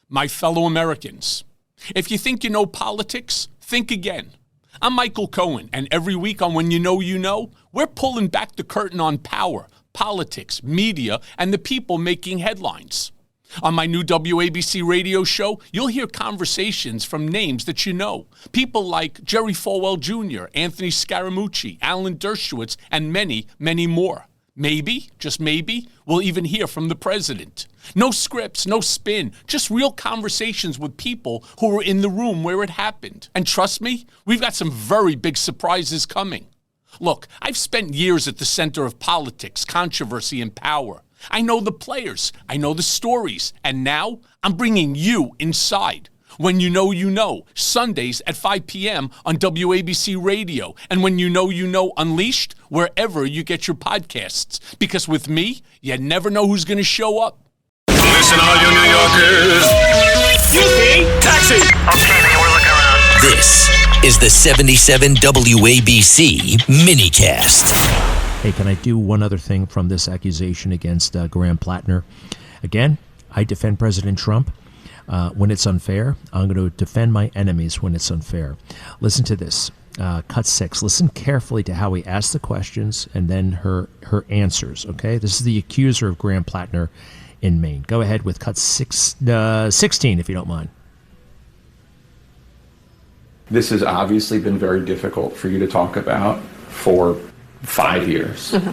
my fellow Americans. If you think you know politics, think again. I'm Michael Cohen, and every week on When You Know, we're pulling back the curtain on power, politics, media, and the people making headlines. On my new WABC radio show, you'll hear conversations from names that you know. People like Jerry Falwell Jr., Anthony Scaramucci, Alan Dershowitz, and many, many more. Maybe, just maybe, we'll even hear from the president. No scripts, no spin, just real conversations with people who were in the room where it happened. And trust me, we've got some very big surprises coming. Look, I've spent years at the center of politics, controversy, and power. I know the players, I know the stories, and now I'm bringing you inside. When You Know, Sundays at 5 p.m. on WABC Radio, and When You Know Unleashed, wherever you get your podcasts. Because with me, you never know who's going to show up. Listen, all you New Yorkers. Taxi! Okay, man, we're looking around. This is the 77 WABC minicast. Hey, can I do one other thing from this accusation against Graham Platner? Again, I defend President Trump when it's unfair. I'm going to defend my enemies when it's unfair. Listen to this. Cut 6. Listen carefully to how he asked the questions and then her answers, okay? This is the accuser of Graham Platner in Maine. Go ahead with cut 16, if you don't mind. This has obviously been very difficult for you to talk about for 5 years. Mm-hmm.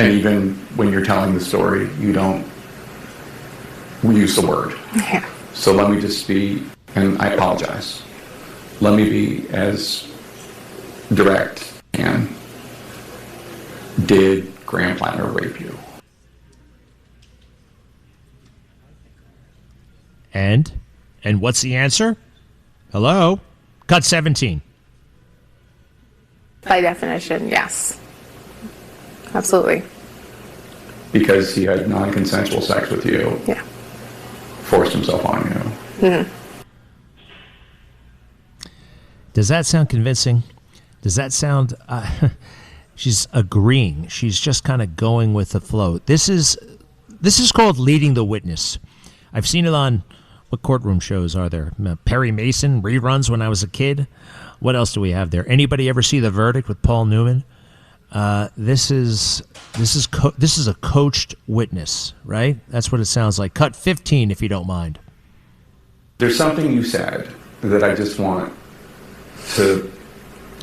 And even when you're telling the story, you don't use the word. Yeah. So let me just be, and I apologize, let me be as direct and did Graham Platner rape you? And what's the answer? Hello? Cut 17. By definition, yes. Absolutely. Because he had non-consensual sex with you. Yeah. Forced himself on you. Mm-hmm. Does that sound convincing? Does that sound... she's agreeing. She's just kind of going with the flow. This is called leading the witness. I've seen it on... What courtroom shows are there? Perry Mason, reruns when I was a kid. What else do we have there? Anybody ever see The Verdict with Paul Newman? This is a coached witness, right? That's what it sounds like. Cut 15, if you don't mind. There's something you said that I just want to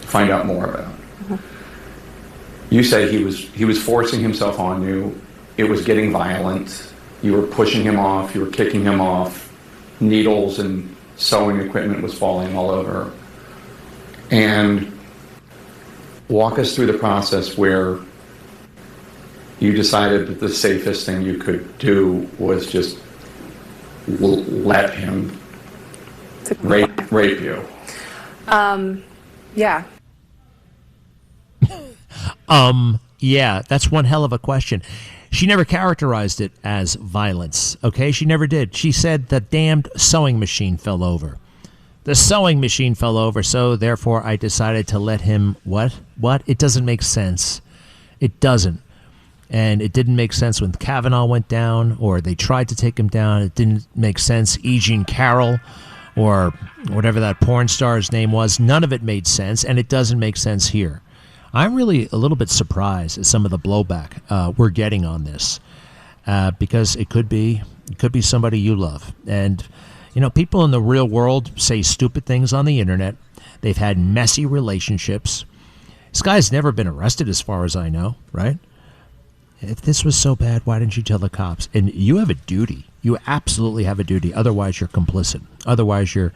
find out more about. Mm-hmm. You said he was forcing himself on you. It was getting violent. You were pushing him off. You were kicking him off. Needles and sewing equipment was falling all over. And walk us through the process where you decided that the safest thing you could do was just let him rape you. Yeah. Yeah, that's one hell of a question. She never characterized it as violence, okay? She never did. She said the damned sewing machine fell over. The sewing machine fell over, so therefore I decided to let him... What? It doesn't make sense. It doesn't. And it didn't make sense when Kavanaugh went down, or they tried to take him down. It didn't make sense. E. Jean Carroll, or whatever that porn star's name was. None of it made sense, and it doesn't make sense here. I'm really a little bit surprised at some of the blowback we're getting on this, because it could be somebody you love. And, you know, people in the real world say stupid things on the internet. They've had messy relationships. This guy's never been arrested as far as I know, right? If this was so bad, why didn't you tell the cops? And you have a duty. You absolutely have a duty. Otherwise, you're complicit. Otherwise, you're